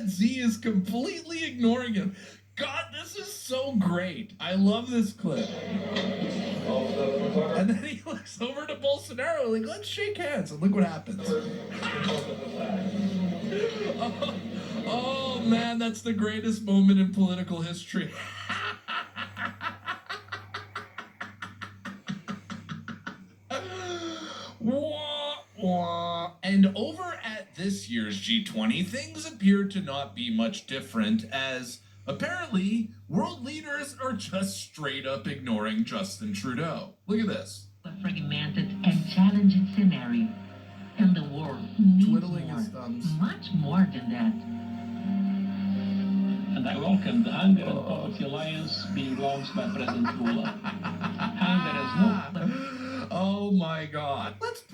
Gen Z is completely ignoring him. God, this is so great. I love this clip. And then he looks over to Bolsonaro, like, let's shake hands. And look what happens. Oh, man, that's the greatest moment in political history. Wah, wah. And over at this year's G20, things appear to not be much different, as apparently world leaders are just straight up ignoring Justin Trudeau. Look at this. A fragmented and challenging scenario, and the world needs Twiddling more, his thumbs. much more than that. And I welcome the Hunger and Poverty Alliance being launched by President Lula. Hunger has no... Oh my God. Let's play